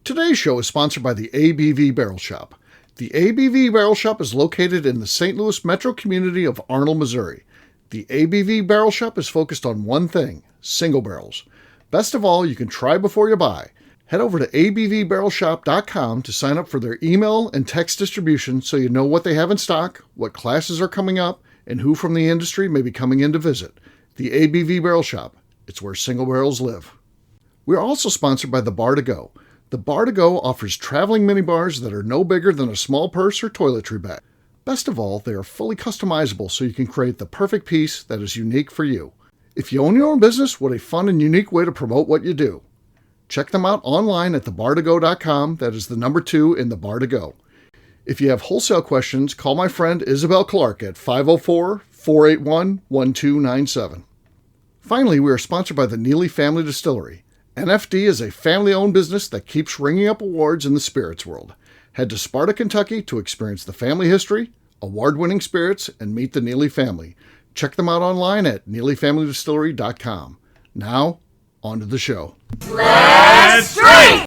Today's show is sponsored by the ABV Barrel Shop. The ABV Barrel Shop is located in the St. Louis metro community of Arnold, Missouri. The ABV Barrel Shop is focused on one thing, single barrels. Best of all, you can try before you buy. Head over to abvbarrelshop.com to sign up for their email and text distribution so you know what they have in stock, what classes are coming up, and who from the industry may be coming in to visit. The ABV Barrel Shop. It's where single barrels live. We are also sponsored by the Bar to Go. The Bar to Go offers traveling minibars that are no bigger than a small purse or toiletry bag. Best of all, they are fully customizable so you can create the perfect piece that is unique for you. If you own your own business, what a fun and unique way to promote what you do. Check them out online at thebar2go.com. That is the number 2 in the Bar to Go. If you have wholesale questions, call my friend Isabel Clark at 504-481-1297. Finally, we are sponsored by the Neely Family Distillery. NFD is a family-owned business that keeps ringing up awards in the spirits world. Head to Sparta, Kentucky to experience the family history, award-winning spirits, and meet the Neely family. Check them out online at neelyfamilydistillery.com. Now, on to the show. Let's drink!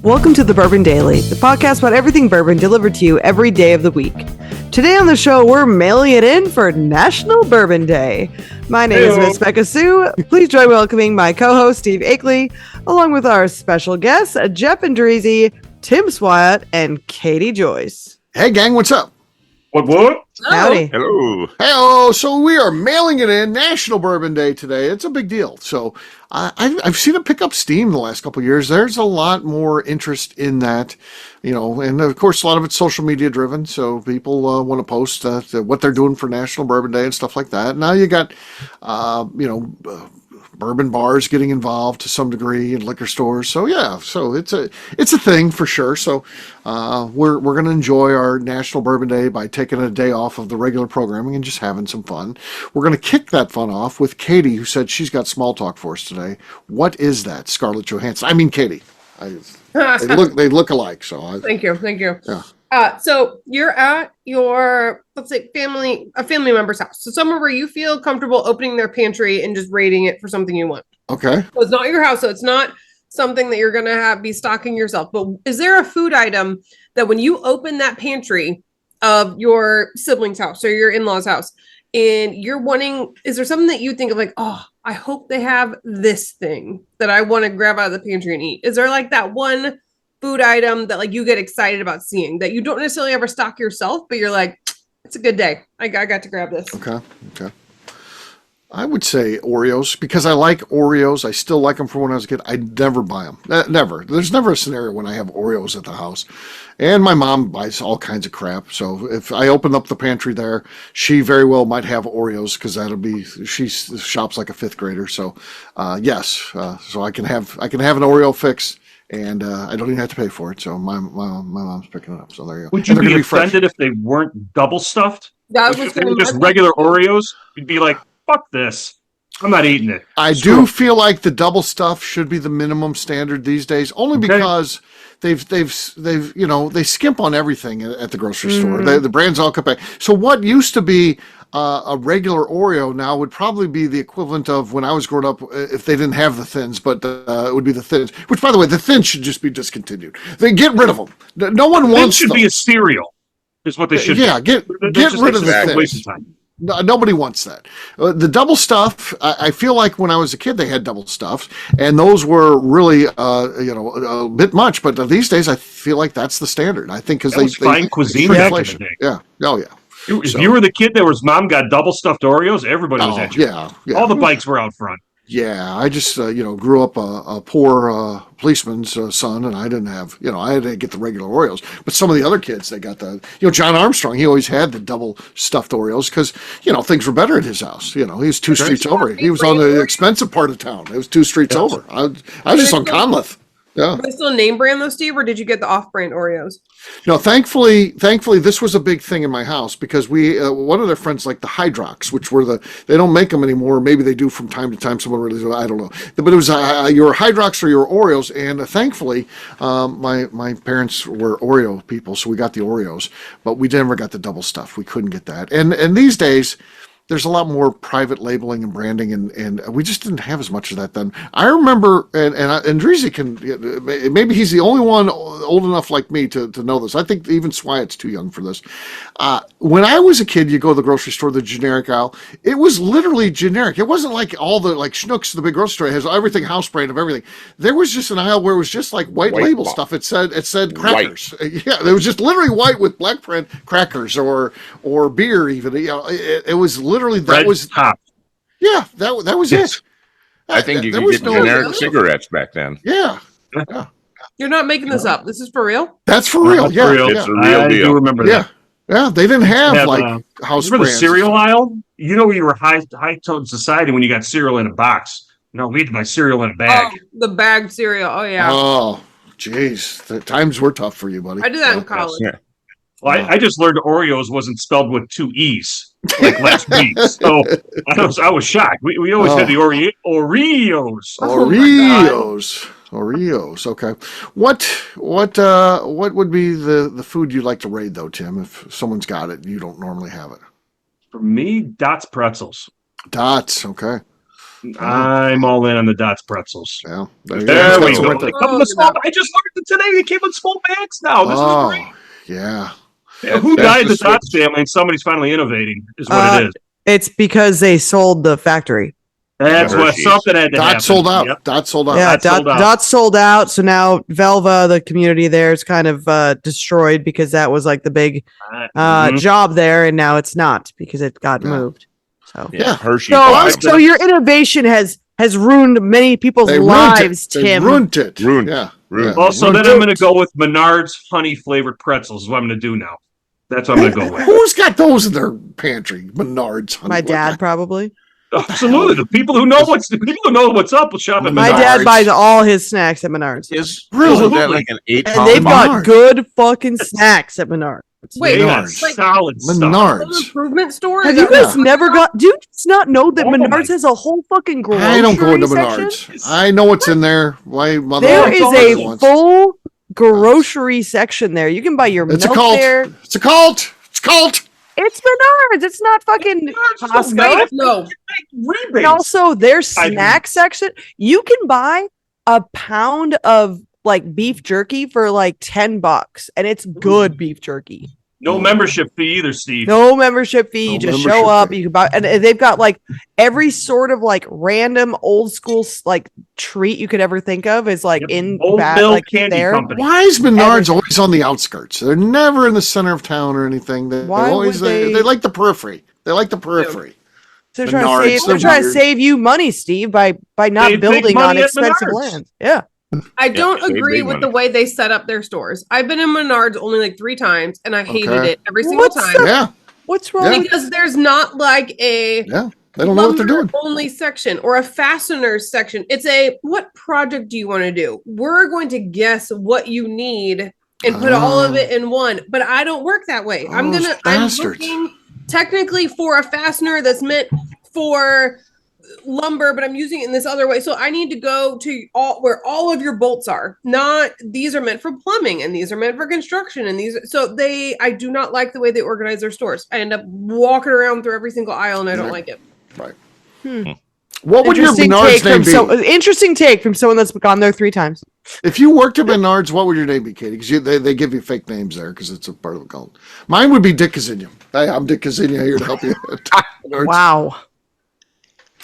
Welcome to the Bourbon Daily, the podcast about everything bourbon delivered to you every day of the week. Today on the show, we're mailing it in for National Bourbon Day. My name is Miss Beka Sue. Please join welcoming my co-host, Steve Akeley, along with our special guests, Jeff Andreezy, Tim Swyatt, and Katie Joyce. Hey, gang, what's up? What? Howdy. Hello. Hey, so we are mailing it in National Bourbon Day today. It's a big deal. So I've seen it pick up steam the last couple of years. There's a lot more interest in that, and of course, a lot of it's social media driven. So people want to post what they're doing for National Bourbon Day and stuff like that. Now you got, bourbon bars getting involved to some degree in liquor stores. So yeah, so it's a thing for sure. So we're going to enjoy our National Bourbon Day by taking a day off of the regular programming and just having some fun. We're going to kick that fun off with Katie, who said she's got small talk for us today. What is that, Scarlett Johansson? I mean, Katie. They look alike. So Thank you. Yeah. So you're at your, let's say, a family member's house. So somewhere where you feel comfortable opening their pantry and just raiding it for something you want. Okay. So it's not your house. So it's not something that you're going to be stocking yourself. But is there a food item that when you open that pantry of your sibling's house or your in-law's house and you're wanting, is there something that you think of like, oh, I hope they have this thing that I want to grab out of the pantry and eat? Is there like that one food item that like you get excited about seeing that you don't necessarily ever stock yourself, but you're like, it's a good day. I got to grab this. Okay. I would say Oreos because I like Oreos. I still like them from when I was a kid. I never buy them. Never. There's never a scenario when I have Oreos at the house. And my mom buys all kinds of crap. So if I open up the pantry there, she very well might have Oreos because she shops like a fifth grader. So yes. So I can have an Oreo fix. And I don't even have to pay for it. So my mom's picking it up. So there you go. Would you be offended if they weren't double stuffed? If they were just regular Oreos, you'd be like, fuck this. I'm not eating it. I do feel like the double stuff should be the minimum standard these days, only because they skimp on everything at the grocery store. The brands all cut back. So what used to be a regular Oreo now would probably be the equivalent of when I was growing up if they didn't have the thins, but it would be the thins. Which, by the way, the thins should just be discontinued. They get rid of them. No one wants them. Should be a cereal. Is what they should. Yeah, get rid of the thins. Waste of time. No, nobody wants that. The double stuff, I feel like when I was a kid, they had double stuffs, and those were really, a bit much. But these days, I feel like that's the standard. I think because they fine cuisine back in the day. Yeah. Oh yeah. If you were the kid that was mom got double stuffed Oreos, everybody was at you. Yeah. All the bikes were out front. Yeah, I just, grew up a poor policeman's son, and I didn't have, I had to get the regular Oreos. But some of the other kids, they got John Armstrong, he always had the double stuffed Oreos because, things were better at his house. He was two streets over. He was on the expensive part of town. It was two streets over. I was just on Conleth. Yeah. Are they still name brand though, Steve, or did you get the off-brand Oreos? No, thankfully, this was a big thing in my house because we, one of their friends liked the Hydrox, which were they don't make them anymore. Maybe they do from time to time. Someone really, I don't know. But it was your Hydrox or your Oreos. And thankfully, my parents were Oreo people, so we got the Oreos, but we never got the double stuff. We couldn't get that. And these days, there's a lot more private labeling and branding, and we just didn't have as much of that then. I remember, and Dreezy can, maybe he's the only one old enough like me to know this. I think even Swiat's too young for this. When I was a kid, you go to the grocery store, the generic aisle, it was literally generic. It wasn't like all the, like Schnucks, the big grocery store, has everything, house brand of everything. There was just an aisle where it was just like white label stuff. It said crackers. White. Yeah, it was just literally white with black print crackers or beer even. You know, it was literally, that Red was top. Yeah, that was it. I think you could get generic cigarettes back then. Yeah. You're not making this up. This is for real? That's for real. That's Yeah, for real. It's a real I deal. do remember that. Yeah, they didn't have like house Remember the brands. cereal aisle? You know, you were high-tone society when you got cereal in a box. No, we had my cereal in a bag. Oh, the bagged cereal. Oh yeah. Oh, jeez, the times were tough for you, buddy. I did that in college. Yeah. Well, I just learned Oreos wasn't spelled with 2 E's like last week. So I was shocked. We always had the Oreos. Oreos. Okay. What would be the food you'd like to raid though, Tim? If someone's got it, you don't normally have it. For me, Dots pretzels. Dots. Okay. I'm all in on the Dots pretzels. Yeah. There we go. They come in small. I just learned it today. They came in small bags now. This is great. Yeah. Who died in the Dots family? And somebody's finally innovating. Is what it is. It's because they sold the factory. That's what something had to happen. Dots sold out. Yep. Dots sold out. Yeah, Dots sold out. So now Velva, the community there, is kind of destroyed because that was like the big job there, and now it's not because it got moved. So Hershey. So your innovation has ruined many people's lives, Tim. Ruined it. Ruined. Yeah. Well, so then I'm going to go with Menard's honey flavored pretzels. Is what I'm going to do now. That's what I'm going to go with. Who's got those in their pantry? Menards. My dad probably. Absolutely, the people who know what's up will shop at Menards. My dad buys all his snacks at Menards. Isn't Really? that like an 8 And they've got good fucking snacks at Menards. Wait, Menards. like solid stuff. Menards. improvement store? Have you guys never got? Do you just not know that Menards has a whole fucking grocery I don't go into section? Menards. I know what's in there. My mother. There is a once. full grocery section there. You can buy your It's a milk cult. there. It's a cult. It's a cult. It's Menards. It's not fucking Costco. No. And also their snack section, you can buy a pound of like beef jerky for like $10, and it's good beef jerky. No membership fee either, Steve. No membership fee. You No just membership show up. fee. You can buy, and they've got like every sort of like random old school like treat you could ever think of is like in Old bad, Bill like Candy there. Company. Why is Menards always on the outskirts? They're never in the center of town or anything. Why would they like the periphery. They like the periphery. So Menards, they're they're trying to weird. save you money, Steve, by not They make building on money at expensive Menards. land. Yeah. I don't they agree big with money. the way they set up their stores. I've been in Menards only like 3 times, and I hated Okay. it every single What's time. Yeah. What's wrong? Yeah. Because there's not like a Yeah. They don't know what they're doing. only section or a fasteners section. It's a what project do you want to do? We're going to guess what you need and put all of it in one. But I don't work that way. I'm Those I'm bastards. looking technically for a fastener that's meant for lumber, but I'm using it in this other way. So I need to go to where all of your bolts are. Not these are meant for plumbing and these are meant for construction and I do not like the way they organize their stores. I end up walking around through every single aisle and I don't like it. Right. What would your Interesting Menards take name from be? interesting take from someone that's gone there 3 times. If you worked at Menards, what would your name be, Katie? Because they give you fake names there because it's a part of the cult. Mine would be Dick Kazinia. Hey, I'm Dick Kazinia here to help you. Menards. Wow.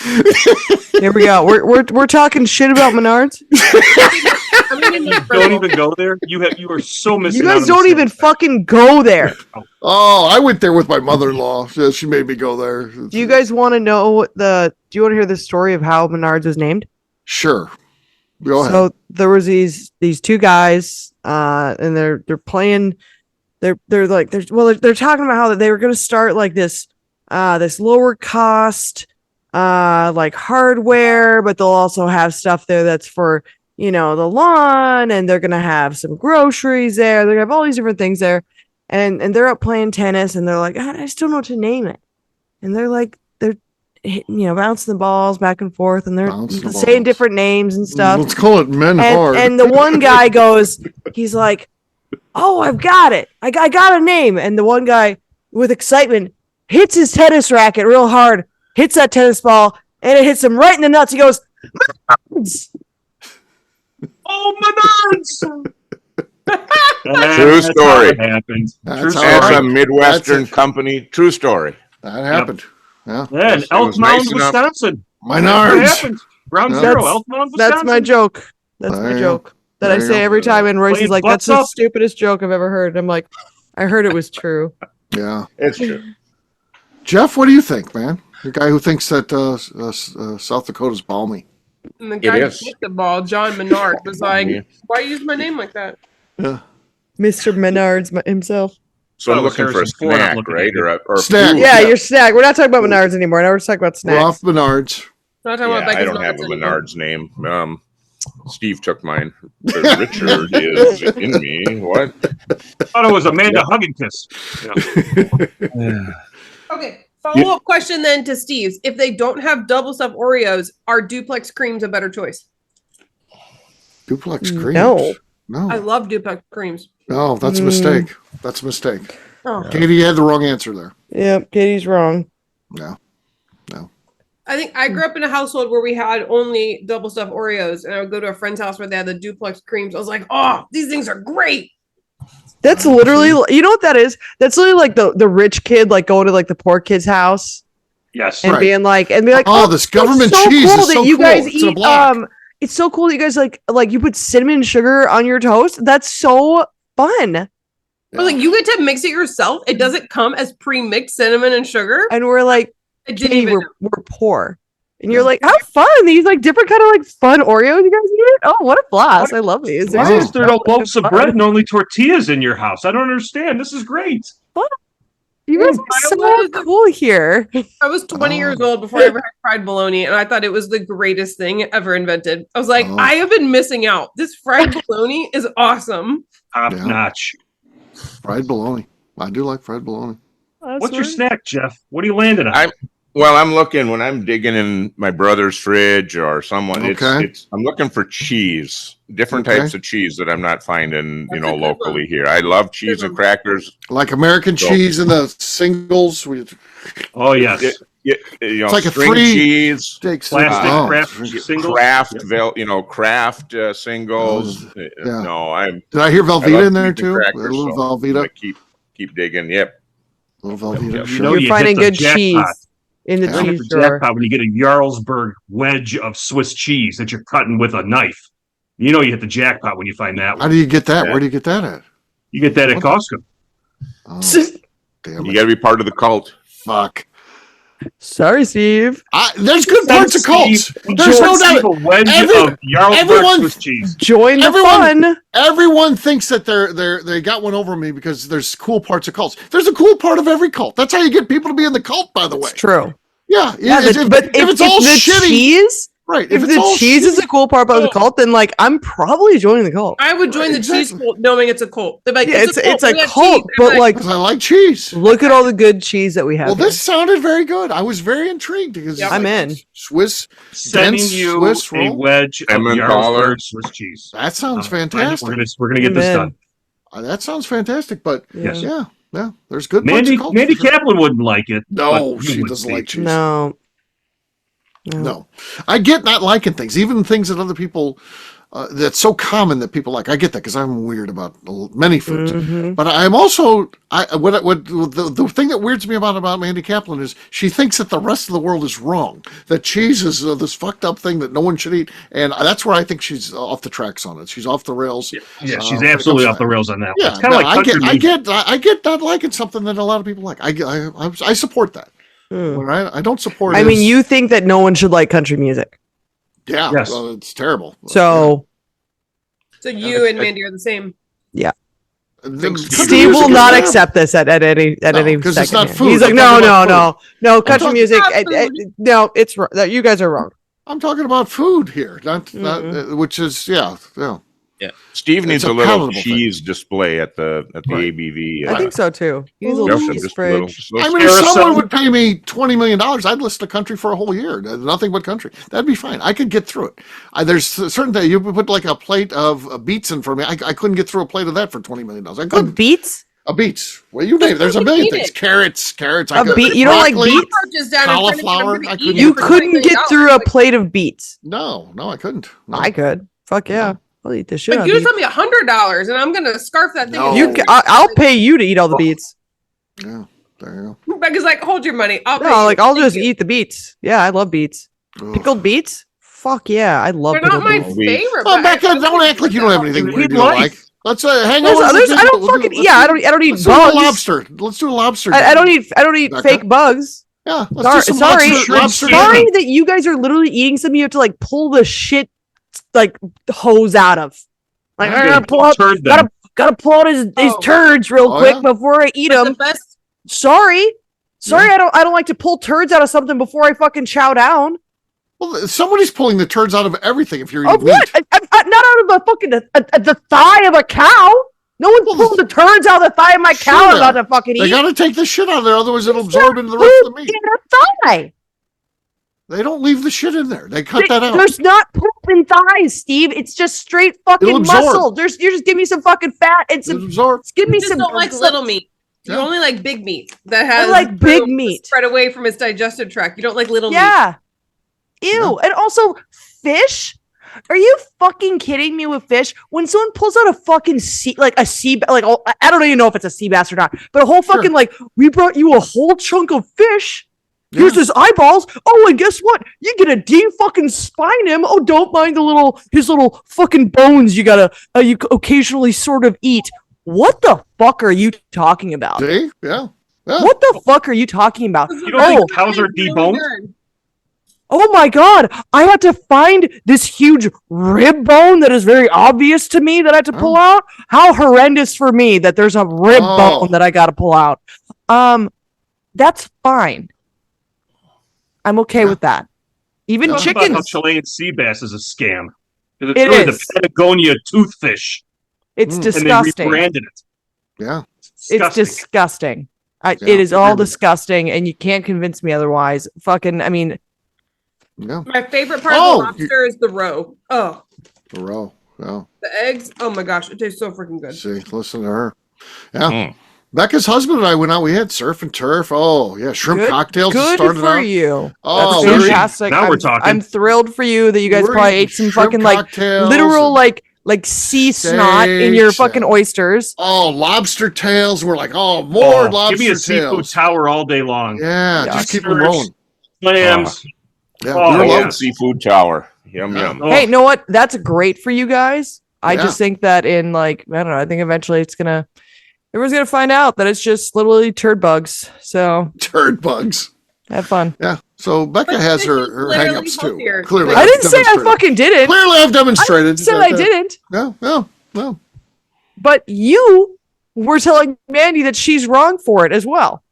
Here we go. We're talking shit about Menards. I'm gonna need Don't even go there. You are so missing. You out guys on the don't even sales. fucking go there. Oh, I went there with my mother-in-law. She made me go there. Do you guys want to know do you want to hear the story of how Menards was named? Sure. Go ahead. So there was these 2 guys, and they're playing. They're talking about how they were going to start like this lower cost like hardware, but they'll also have stuff there that's for the lawn, and they're gonna have some groceries there. They're gonna have all these different things there, and they're up playing tennis, and they're like, I just don't know what to name it, and they're bouncing the balls back and forth, and they're saying different names and stuff. Let's call it men hard. And the one guy goes, he's like, oh, I've got it. I got a name. And the one guy with excitement hits his tennis racket real hard, hits that tennis ball, and it hits him right in the nuts. He goes, Menards! Oh, Menards! True story. That's a Midwestern company. True story. That happened. Yeah, in Elk Mound, Wisconsin. Menards. Ground zero, Elk Mound, Wisconsin. That's my joke. That's my joke that I say every time. And Royce is like, that's the stupidest joke I've ever heard. I'm like, I heard it was true. Yeah. It's true. Jeff, what do you think, man? The guy who thinks that South Dakota's balmy. And the guy who hit the ball, John Menard, was like, why use my name like that? Yeah. Mr. Menards himself. So I'm looking for a snack, right? Or snack. Yeah, your snack. We're not talking about Menards anymore. Now we're talking about snacks. We're off Menards. Not talking about I don't have a Menards name. Steve took mine. Richard is in me. What? I thought it was Amanda Hugginkiss. Yeah. Okay. Follow-up question then to Steve's. If they don't have double stuffed Oreos, are duplex creams a better choice? Duplex creams? No. I love duplex creams. No, that's a mistake. That's a mistake. Oh. Katie, you had the wrong answer there. Yep, Katie's wrong. No. I think I grew up in a household where we had only double stuffed Oreos, and I would go to a friend's house where they had the duplex creams. I was like, oh, these things are great. That's literally, you know what that is? That's literally like the rich kid, like going to like the poor kid's house. Yes. And being like, oh, this government cheese is so you cool. guys It's eat. It's so cool that you guys like you put cinnamon and sugar on your toast. That's so fun. Yeah. But like you get to mix it yourself. It doesn't come as pre-mixed cinnamon and sugar. And we're like, Jenny, we're poor. And you're like, how fun. These like different kind of like fun Oreos you guys eat. Oh, what a blast. I love these. Why is there no loaves of bread and only tortillas in your house? I don't understand. This is great. You guys are so cool here. I was 20 years old before I ever had fried bologna, and I thought it was the greatest thing ever invented. I was like, I have been missing out. This fried bologna is awesome. Top notch. Fried bologna. I do like fried bologna. What's your snack, Jeff? What are you landing on? I'm looking when I'm digging in my brother's fridge or someone. It's I'm looking for cheese, different types of cheese that I'm not finding, locally here. I love cheese and crackers, like American cheese in the singles. Oh yes, it's like a string cheese, plastic craft singles, craft singles. No, did I hear Velveeta in there too? Crackers, a little Velveeta. Keep digging. Yep. A little Velveeta. You're finding good cheese in the cheese drawer. When you get a Jarlsberg wedge of Swiss cheese that you're cutting with a knife, you hit the jackpot when you find that one. How do you get that? Where do you get that at? You get that at Costco. Oh, damn it. You got to be part of the cult. Fuck. Sorry, Steve. There's good parts of cults. There's no doubt. A wedge of Jarlsberg Swiss cheese. Join the fun. Everyone thinks that they got one over me because there's cool parts of cults. There's a cool part of every cult. That's how you get people to be in the cult, by the way. It's true. Yeah. But if it's all shitty, cheese, right? If the cheese is a cool part of the cult, then like I'm probably joining the cult. I would join the cheese cult knowing it's a cult. Like, it's a cult, but like I like cheese. Look at all the good cheese that we have. Well, this sounded very good. I was very intrigued because I'm in Swiss sending you Swiss a wedge of Jarlsberg Swiss cheese. That sounds fantastic. We're gonna get this done. That sounds fantastic, but yes. Yeah, there's good. Mandy Kaplan wouldn't like it. No, she doesn't like cheese. No, I get not liking things, even things that other people. That's so common that people like. I get that because I'm weird about many foods, but I'm also the thing that weirds me about Mandy Kaplan is she thinks that the rest of the world is wrong. That cheese is this fucked up thing that no one should eat, and that's where I think she's off the tracks on it. She's off the rails. Yeah, she's absolutely off the rails on that. Yeah, it's kind of like I get not liking something that a lot of people like. I support that. I don't support. I mean, you think that no one should like country music. Yeah, yes. Well, it's terrible. So you and Mandy are the same. Yeah. Steve will not accept this at any because it's not food. He's like, no. Country music. No, it's you guys are wrong. I'm talking about food here, not which is yeah. Steve needs a little palatable cheese display at the Right. ABV. I think so too. He's a Yep, little cheese just a little- fridge. just a little I mean, if Carousel. someone would pay me $20 million, I'd list the country for a whole year. Nothing but country. That'd be fine. I could get through it. There's certain things you put like a plate of beets in front of me. I couldn't get through a plate of that for $20 million. I couldn't. Beets? A beets. Well, you name it. There's a million eat things. it. Carrots. A beet? You don't like broccoli. beets? Just down in front of you, Cauliflower, I'm gonna I eat couldn't it You for couldn't $20 get million. through a plate of beets. No, I couldn't. No. I could. Fuck yeah. I'll eat this shit. But out you of just me $100 and I'm gonna scarf that thing. No. beets. I'll pay you to eat all the beets. Yeah, there you Becca's like, hold your money. I'll pay No, you. like I'll Thank just you. eat the beets. Yeah, I love beets. go. Pickled beets? Fuck yeah, I love They're not pickled my beets. favorite. Oh, but Becca, I don't act like you don't have anything We'd you don't like. like. Let's hang There's on. others. I don't fucking. Yeah, I don't eat Let's do bugs. a lobster. Let's do a lobster. I don't eat Becca. fake bugs. Yeah, let's do some Sorry, lobster. sorry that you guys are literally eating something you have to like pull the shit like hose out of. Like I gotta pull out, gotta pull out his turds real quick yeah? before I eat But them. the best Sorry, I don't like to pull turds out of something before I fucking chow down. Well, somebody's pulling the turds out of everything if you're Of eating meat. what? Not out of the fucking the thigh of a cow. No one pulls the turds out of the thigh of my cow. Sure. I'm about to fucking eat. They got to take the shit out of there, otherwise it'll absorb into the rest of the meat. In the thigh. They don't leave the shit in there. They cut that out. There's not poop in thighs, Steve. It's just straight fucking It'll absorb. muscle. You just give me some fucking fat and It'll some. absorb. Give me you just some. don't like little meat. You Yeah. only like big meat that has like big room to meat. spread away from its digestive tract. You don't like little meat. Yeah. Ew. And also fish. Are you fucking kidding me with fish? When someone pulls out a fucking sea, like a sea, like I don't even know if it's a sea bass or not, but a whole fucking like we brought you a whole chunk of fish. Yeah. Here's his eyeballs. Oh, and guess what? You get a fucking spine him. Oh, don't mind his little fucking bones. You gotta you occasionally sort of eat. What the fuck are you talking about? See? Yeah. What the fuck are you talking about? You don't think cows are deboned? Oh my god, I had to find this huge rib bone that is very obvious to me that I had to pull out. How horrendous for me that there's a rib bone that I got to pull out. That's fine. I'm okay with that. Even Talk chickens. about how Chilean sea bass is a scam. It's It really is. the Patagonia toothfish, It's Mm. disgusting. and they rebranded it. Yeah. It's disgusting. Yeah. It is all disgusting, and you can't convince me otherwise. Fucking, I mean, Yeah. My favorite part of the lobster is the roe. Oh, The row. Yeah. the eggs. Oh my gosh, it tastes so freaking good. See, listen to her. Yeah. Becca's husband and I went out. We had surf and turf. Oh, yeah. Shrimp cocktails good started for out. you. Oh, That's we're- fantastic. now we're talking. I'm thrilled for you that you guys We're probably eating ate some shrimp fucking like cocktails literal and- like sea snot in your Steaks fucking and- oysters. Oh, lobster tails. We're like, more Oh, lobster give me a seafood tails. tower all day long. Yeah, Yeah. just keep them rolling. Clams. Yeah, Oh, we were yeah. loving Seafood tower. Yum Yeah. yum. Oh, Hey, you know what? That's great for you guys. I Yeah. just think that in like I don't know. I think eventually everyone's gonna find out that it's just literally turd bugs. So turd bugs. have fun. Yeah. So Becca But has this her is literally hang-ups too. healthier. Clearly, I I've didn't say I demonstrated. fucking didn't. Clearly, I've demonstrated. I said I that- didn't. No. But you were telling Mandy that she's wrong for it as well.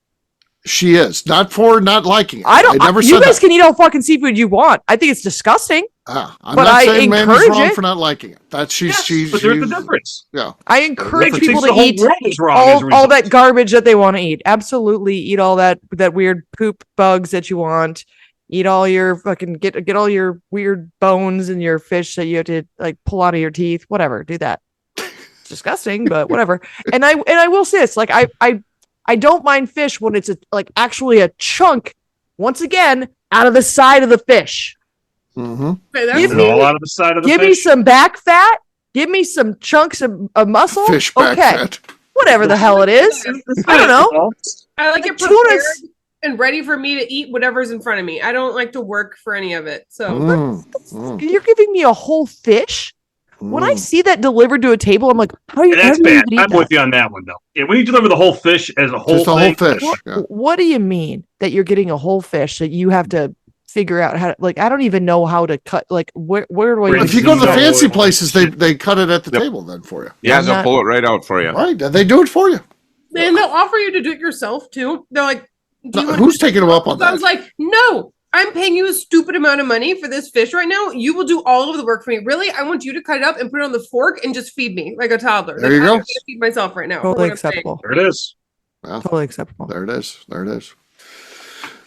She is not for not liking it. I don't. never You said guys that. can eat all fucking seafood you want. I think it's disgusting. I'm but not I saying Mandy's encourage wrong it. for not liking it. That's she's. but there's a she's- difference. Yeah. I encourage Different people things. to The whole eat world is wrong as a all result. that garbage that they want to eat. Absolutely, eat all that weird poop bugs that you want. Eat all your fucking get all your weird bones and your fish that you have to like pull out of your teeth. Whatever, do that. It's disgusting, but whatever. And I will say this: like I don't mind fish when it's actually a chunk. Once again, out of the side of the fish. Mm-hmm. Give It me- all out of the side of the Give fish. me some back fat. Give me some chunks of muscle. Fish back okay, fat. whatever the hell it is. I don't know. I like it Tuna's- prepared and ready for me to eat whatever's in front of me. I don't like to work for any of it. So You're giving me a whole fish. When I see that delivered to a table, I'm like, how do you? And How that's do you bad. even eat I'm that? with you on that one, though. Yeah, when you deliver the whole fish as a whole just a whole thing, fish. Yeah. What do you mean that you're getting a whole fish that you have to figure out how to like? I don't even know how to cut. Like, where do I? If you go to the No, fancy no, no. places, they cut it at the Yep. table then for you. Yeah, I'm they'll not- pull it right out for you. Right? They do it for you. and they'll offer you to do it yourself too. They're like, do you want Who's taking them up on So I was that? like, no, I'm paying you a stupid amount of money for this fish right now. You will do all of the work for me. Really? I want you to cut it up and put it on the fork and just feed me like a toddler. There you go. I'm gonna feed myself right now. Totally acceptable. There it is. Well, Totally acceptable. there it is. There it is.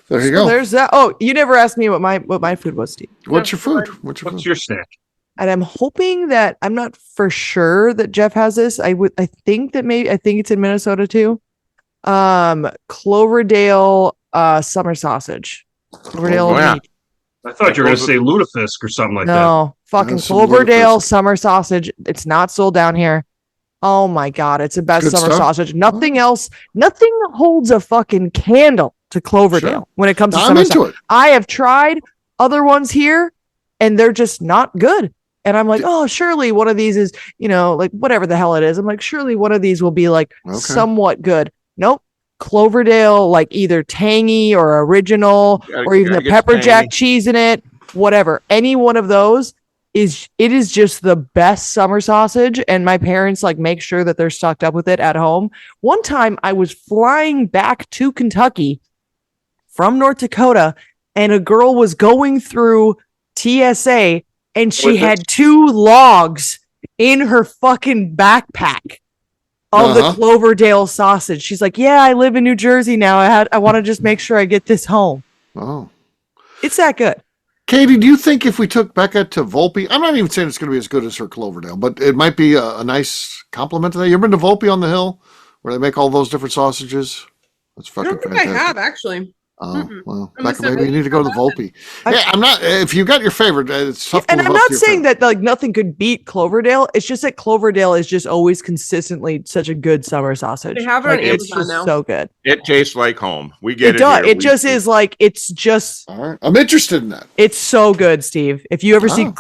There you go. There's that. Oh, you never asked me what my food was, Steve. What's your food? What's your snack? And I'm hoping that I'm not for sure that Jeff has this. I think it's in Minnesota too. Cloverdale summer sausage. Cloverdale meat. I thought you were going to say lutefisk or something like that. No, fucking Cloverdale summer sausage. It's not sold down here. Oh my God, it's the best summer sausage. Nothing else, nothing holds a fucking candle to Cloverdale when it comes to summer sausage. I have tried other ones here and they're just not good. And I'm like, oh, surely one of these is, like whatever the hell it is. I'm like, surely one of these will be like somewhat good. Nope. Cloverdale, like either tangy or original or even the pepper jack cheese in it, whatever. Any one of those is just the best summer sausage. And my parents like make sure that they're stocked up with it at home. One time I was flying back to Kentucky from North Dakota and a girl was going through TSA and she had 2 logs in her fucking backpack of the Cloverdale sausage. She's like, yeah, I live in New Jersey now. I want to just make sure I get this home. Oh, it's that good. Katie, do you think if we took Beka to Volpe, I'm not even saying it's going to be as good as her Cloverdale, but it might be a nice compliment to that. You ever been to Volpe on the hill where they make all those different sausages? That's fucking fantastic. I have actually. Oh, well, Beka, maybe you need to go to the Volpe. Yeah, I'm not, if you got your favorite, it's tough. And I'm not saying that like nothing could beat Cloverdale. It's just that Cloverdale is just always consistently such a good summer sausage. They have it on Amazon now. So good. It tastes like home. We get it. Does. It just is like, it's just. All right. I'm interested in that. It's so good, Steve. If you ever see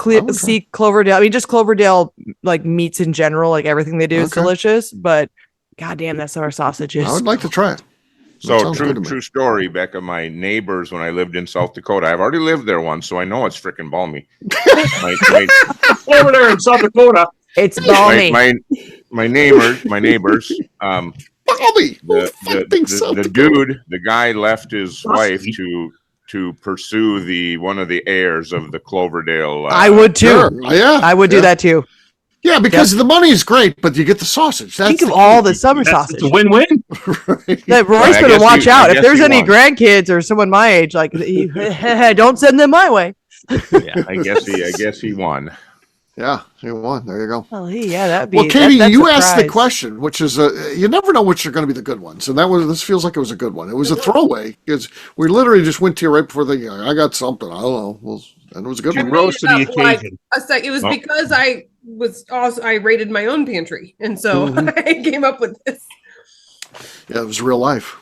Cloverdale, I mean, just Cloverdale, like meats in general, like everything they do is delicious, but goddamn, that summer sausage is. I would like to try it. So true story, Beka. My neighbors, when I lived in South Dakota, I've already lived there once, so I know it's freaking balmy. Over there in South Dakota, it's balmy. My neighbors. Balmy. The guy left his wife to pursue one of the heirs of the Cloverdale. I would too. Sure. Yeah, I would do that too. Yeah, because the money is great, but you get the sausage. Think of all the summer sausage. It's a win-win. Right. That Royce better watch out. If there's any grandkids or someone my age, like, don't send them my way. Yeah, I guess he won. Yeah, he won. There you go. Well, that'd be. Well, Katie, you asked the question, which is, you never know which are going to be the good ones, and this feels like it was a good one. It was a throwaway because we literally just went to you right before I got something. I don't know. And it was a good one. Rose to the occasion. It was because I raided my own pantry, and so I came up with this. Yeah, it was real life.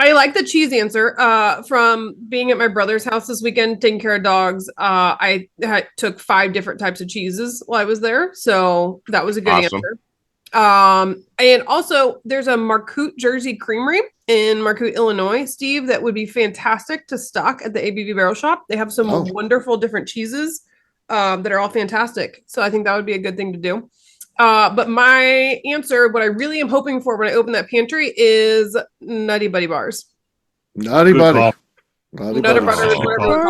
I like the cheese answer. From being at my brother's house this weekend, taking care of dogs, I took 5 different types of cheeses while I was there, so that was a good answer. And also, there's a Marcoute Jersey Creamery in Marcoute, Illinois, Steve, that would be fantastic to stock at the ABV Barrel Shop. They have some wonderful different cheeses that are all fantastic. So I think that would be a good thing to do. But my answer, what I really am hoping for when I open that pantry is Nutty Buddy bars. Nutty Buddy. Nutty Buddy.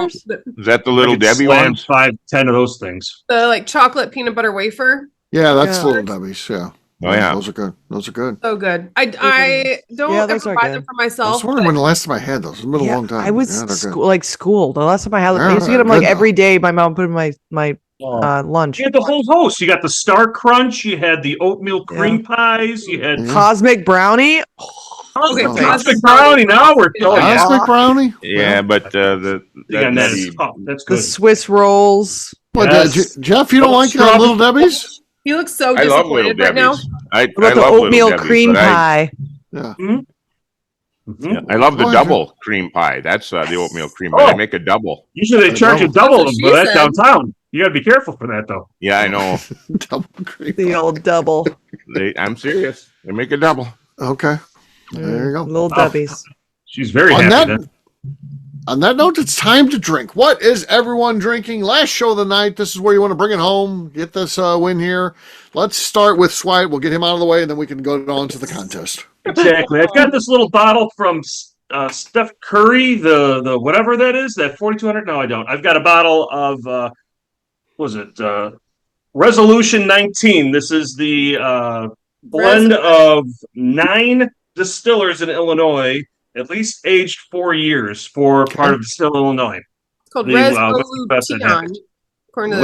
Is that the little Debbie ones? 5, 10 of those things. The like chocolate peanut butter wafer. Yeah, that's Little Debbie's. Yeah. Oh yeah, those are good. Those are good. So good. I don't ever buy them for myself. I was wondering when the last time I had those. It's been a long time. I was school. The last time I had them, I used to get them like every day. My mom put in my lunch. You had the whole host. You got the Star Crunch. You had the oatmeal cream pies. You had Cosmic Brownie. Cosmic Brownie. Now we're going. Cosmic Brownie. Yeah, but that's good. The Swiss rolls. What, Jeff? You don't like Little Debbie's? He looks so disappointed right now. I love the oatmeal cream pie. Yeah. Yeah, I love the double cream pie. That's the oatmeal cream pie. They make a double. Usually they charge you double for that downtown. You got to be careful for that, though. Yeah, I know. Double cream the old double. I'm serious. They make a double. Okay. There you go. Little Debbie's. She's very happy. On that note, it's time to drink. What is everyone drinking? Last show of the night. This is where you want to bring it home. Get this win here. Let's start with Swipe. We'll get him out of the way, and then we can go on to the contest. Exactly. I've got this little bottle from Steph Curry, the whatever that is, that 4200. No, I don't. I've got a bottle of what was it? Resolution 19. This is the blend of 9 distillers in Illinois, at least aged 4 years for part of Distill Illinois. It's called Resolution, according to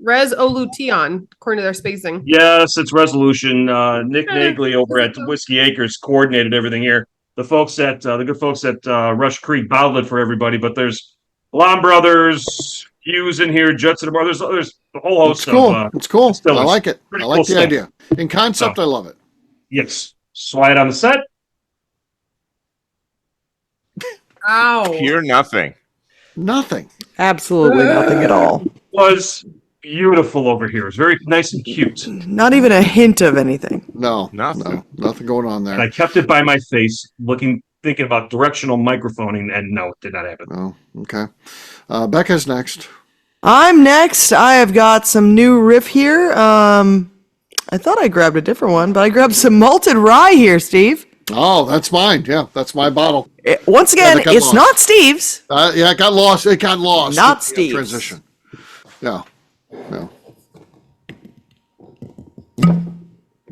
Resolution, according to their spacing. Yes, it's Resolution. Nick Nagley over at Whiskey Acres coordinated everything here. The folks at the good folks at Rush Creek bottled it for everybody, but there's Lom Brothers, Hughes in here, Judson Brothers. There's a whole host of it's cool. distillers. I like it. Pretty I like cool the stuff. idea. In concept, I love it. Yes. Slide on the set. Ow. Hear nothing. Nothing. Absolutely nothing at all. Was beautiful over here. It was very nice and cute. Not even a hint of anything. No, Nothing. nothing going on there. And I kept it by my face, thinking about directional microphoning, and no, it did not happen. Oh, okay. Becca's next. I'm next. I have got some new riff here. I thought I grabbed a different one, but I grabbed some malted rye here, Steve. Oh, that's mine. Yeah, that's my bottle. Once again, got it's lost. not Steve's. Yeah, it got lost. It got lost. Not Yeah, Steve's. Transition. Yeah. No.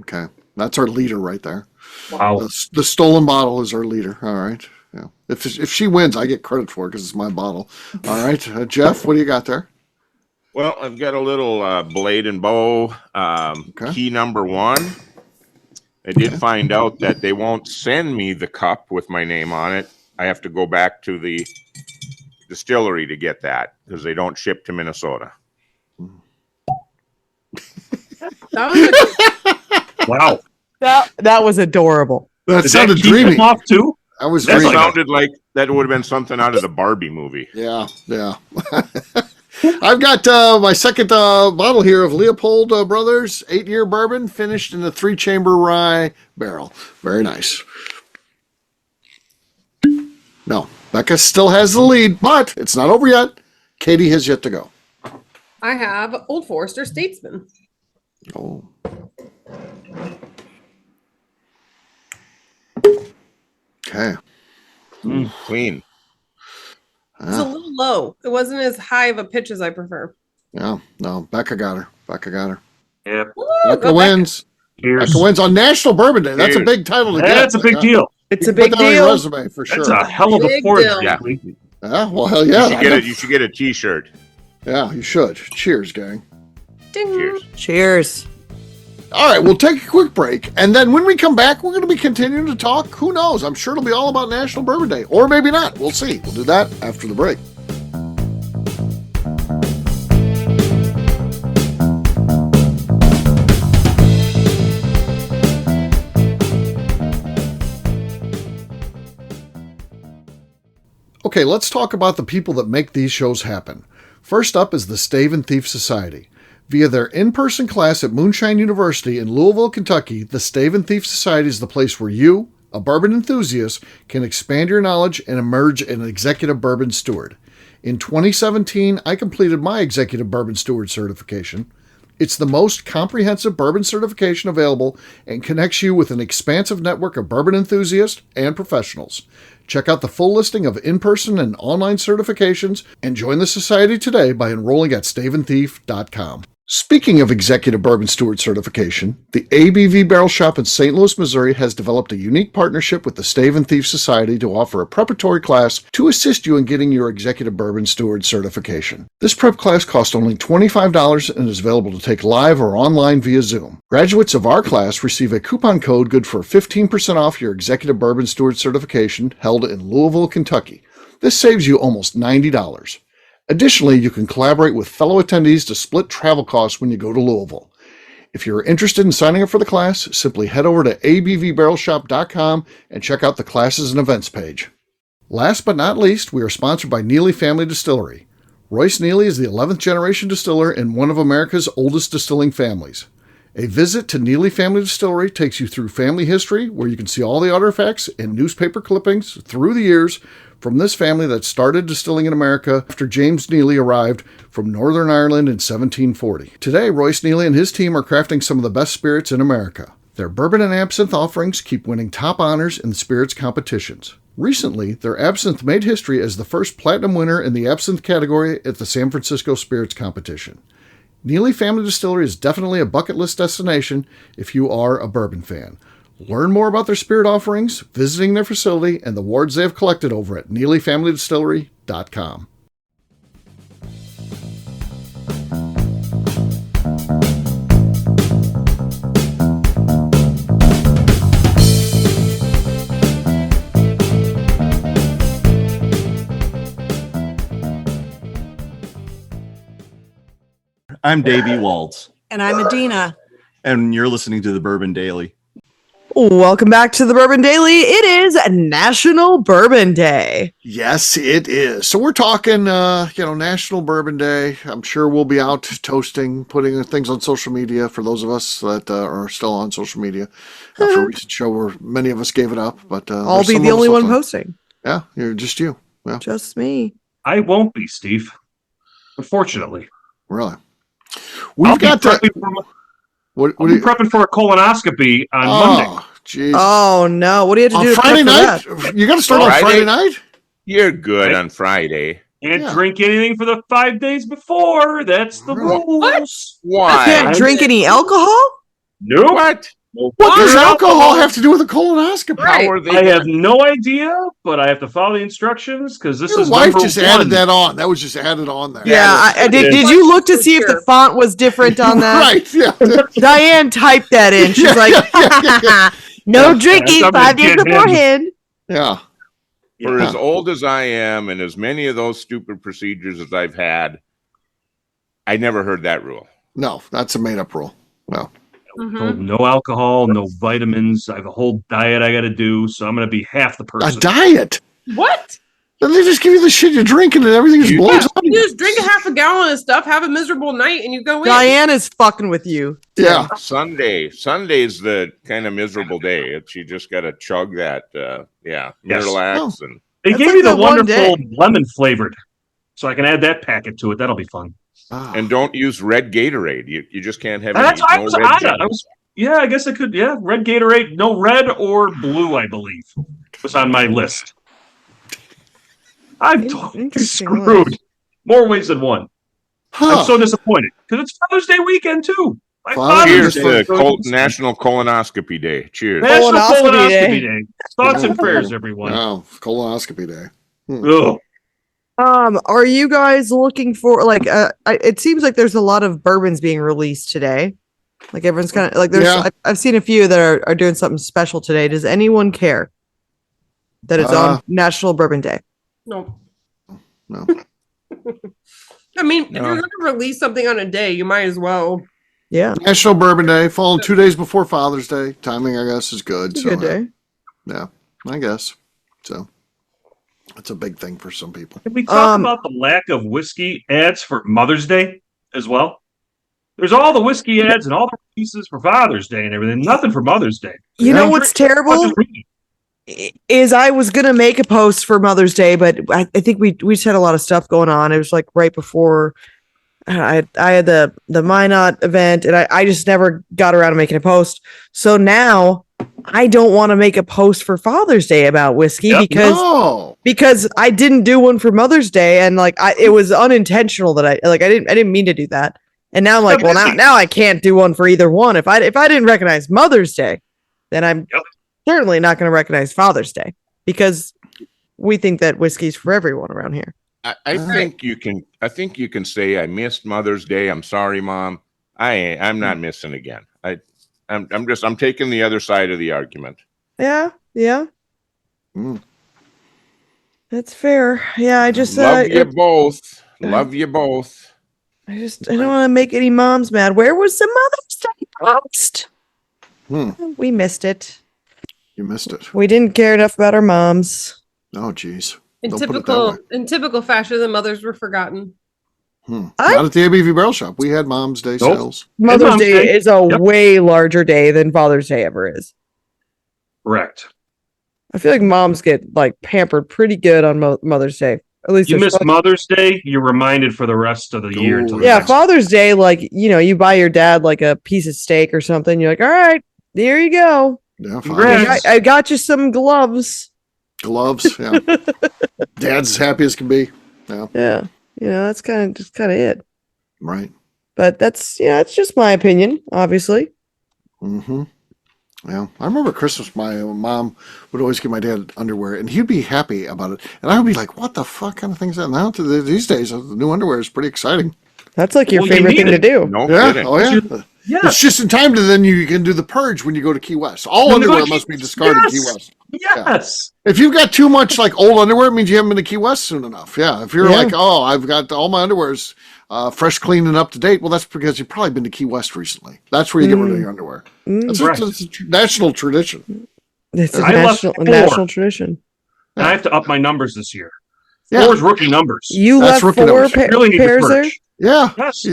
Okay. That's our leader right there. Wow. The stolen bottle is our leader. All right. Yeah. If she wins, I get credit for it because it's my bottle. All right. Jeff, what do you got there? Well, I've got a little Blade and Bow key number 1. I did find out that they won't send me the cup with my name on it. I have to go back to the distillery to get that because they don't ship to Minnesota. Wow. That was adorable. That Did sounded that keep dreamy. them off too? That was That dreamy. sounded like that would have been something out of the Barbie movie. Yeah. I've got my second bottle here of Leopold Brothers 8-year bourbon finished in a 3-chamber rye barrel. Very nice. No, Becca still has the lead, but it's not over yet. Katie has yet to go. I have Old Forester Statesman. Oh. Okay. Clean. It's a little low. It wasn't as high of a pitch as I prefer. Yeah, no, Becca got her. Yeah. Becca wins. Cheers. Becca wins on National Bourbon Day. That's a big title to get. That's a big deal. It's You a can big put that on your deal. resume for sure. That's a hell of a Big pour. deal. Yeah. Yeah, well, hell yeah. You should get a T-shirt. Yeah, you should. Cheers, gang. Ding. Cheers. Cheers. All right, we'll take a quick break. And then when we come back, we're going to be continuing to talk. Who knows? I'm sure it'll be all about National Bourbon Day. Or maybe not. We'll see. We'll do that after the break. Okay, let's talk about the people that make these shows happen. First up is the Stave and Thief Society. Via their in-person class at Moonshine University in Louisville, Kentucky, the Stave and Thief Society is the place where you, a bourbon enthusiast, can expand your knowledge and emerge an executive bourbon steward. In 2017, I completed my executive bourbon steward certification. It's the most comprehensive bourbon certification available and connects you with an expansive network of bourbon enthusiasts and professionals. Check out the full listing of in-person and online certifications and join the society today by enrolling at staveandthief.com. Speaking of Executive Bourbon Steward certification, the ABV Barrel Shop in St. Louis, Missouri has developed a unique partnership with the Stave and Thief Society to offer a preparatory class to assist you in getting your Executive Bourbon Steward certification. This prep class costs only $25 and is available to take live or online via Zoom. Graduates of our class receive a coupon code good for 15% off your Executive Bourbon Steward certification held in Louisville, Kentucky. This saves you almost $90. Additionally, you can collaborate with fellow attendees to split travel costs when you go to Louisville. If you're interested in signing up for the class, simply head over to abvbarrelshop.com and check out the classes and events page. Last but not least, we are sponsored by Neely Family Distillery. Royce Neely is the 11th generation distiller in one of America's oldest distilling families. A visit to Neely Family Distillery takes you through family history, where you can see all the artifacts and newspaper clippings through the years from this family that started distilling in America after James Neely arrived from Northern Ireland in 1740. Today, Royce Neely and his team are crafting some of the best spirits in America. Their bourbon and absinthe offerings keep winning top honors in the spirits competitions. Recently, their absinthe made history as the first platinum winner in the absinthe category at the San Francisco Spirits Competition. Neely Family Distillery is definitely a bucket list destination if you are a bourbon fan. Learn more about their spirit offerings, visiting their facility, and the awards they have collected over at NeelyFamilyDistillery.com. I'm Davey Waltz. And I'm Adina. And you're listening to the Bourbon Daily. Welcome back to the Bourbon Daily. It is National Bourbon Day. Yes, it is. So we're talking, National Bourbon Day. I'm sure we'll be out toasting, putting things on social media for those of us that are still on social media. After a recent show where many of us gave it up, but I'll be the only one posting. Yeah, you're just you. Yeah, just me. I won't be, Steve. Unfortunately. Really. We've got to. What are you prepping for a colonoscopy on Monday? Geez. Oh no! What do you have to do on Friday night? That? You got to start on Friday night. You're good on Friday. Can't drink anything for the 5 days before. That's the rules. Why? I can't drink any alcohol? No. What? What does alcohol have to do with a colonoscopy? Right. I have no idea, but I have to follow the instructions because this is your wife just added that on. That was just added on there. Yeah, I did. Did you look to see if the font was different on that? Right. Yeah. Diane typed that in. She's like, "No drinking 5 days beforehand." Yeah. For as old as I am, and as many of those stupid procedures as I've had, I never heard that rule. No, that's a made-up rule. No. Mm-hmm. No alcohol, no vitamins. I have a whole diet I got to do, so I'm going to be half the person. A diet? What? Then they just give you the shit you're drinking and everything just blows up. You just drink a half a gallon of stuff, have a miserable night, and you go in. Diane is fucking with you. Yeah. Sunday's the kind of miserable day. You just got to chug that. Miralax and. They gave me the wonderful lemon flavored, so I can add that packet to it. That'll be fun. And don't use red Gatorade. You just can't have That's I guess I could. Yeah, red Gatorade. No red or blue, I believe, was on my list. I'm screwed. More ways than one. I'm so disappointed because it's Father's Day weekend too. Cheers to National Colonoscopy Day. Cheers. National Colonoscopy Day. Thoughts and prayers, everyone. Oh, Colonoscopy Day. Are you guys looking for it seems like there's a lot of bourbons being released today. Like everyone's kind of like I've seen a few that are doing something special today. Does anyone care that it's on National Bourbon Day? No. I mean, if you're going to release something on a day, you might as well. Yeah. National Bourbon Day, falling 2 days before Father's Day. Timing, I guess, is good. Good day. Yeah, I guess. So that's a big thing for some people. Can we talk about the lack of whiskey ads for Mother's Day as well? There's all the whiskey ads and all the releases for Father's Day and everything. Nothing for Mother's Day. You know what's terrible? Is I was gonna make a post for Mother's Day, but I think we just had a lot of stuff going on. It was like right before I had the Minot event, and I just never got around to making a post. So now I don't want to make a post for Father's Day about whiskey because I didn't do one for Mother's Day, and it was unintentional that I didn't mean to do that. And now I'm like, well, now I can't do one for either one. If I didn't recognize Mother's Day, then I'm certainly not going to recognize Father's Day because we think that whiskey's for everyone around here. I think you can say I missed Mother's Day. I'm sorry, Mom. I'm not missing again. I'm taking the other side of the argument. Yeah. That's fair. Yeah, I just love you both. Love you both. I don't want to make any moms mad. Where was the Mother's Day post? We missed it. You missed it. We didn't care enough about our moms. Oh, geez. In typical fashion, the mothers were forgotten. Not at the ABV Barrel Shop. We had Mom's Day sales. Mother's Day is a way larger day than Father's Day ever is. Correct. I feel like moms get pampered pretty good on Mother's Day. At least you miss Mother's Day, you're reminded for the rest of the year. Father's Day, you buy your dad a piece of steak or something. You're like, all right, there you go. Yeah, I got you some gloves. Gloves. Yeah. Dad's as happy as can be. Yeah. Yeah. That's kind of it. Right. But that's it's just my opinion, obviously. Mm-hmm. Yeah. I remember Christmas, my mom would always give my dad underwear, and he'd be happy about it. And I would be like, what the fuck kind of things are that? Now, these days, the new underwear is pretty exciting. That's like your favorite thing to do. No Yeah. kidding. Oh, yeah. Yeah. It's just in time to then you can do the purge when you go to Key West. All underwear must be discarded in Key West. Yes. If you've got too much like old underwear, it means you haven't been to Key West soon enough. Yeah. If you're like, oh, I've got all my underwears fresh, clean, and up to date, well, that's because you've probably been to Key West recently. That's where you get rid of your underwear. That's a national tradition. It's a I left national tradition. And I have to up my numbers this year. Yeah. 4 is rookie numbers. You That's left rookie 4 numbers. Really need to pairs there? purge. Yeah. Yes.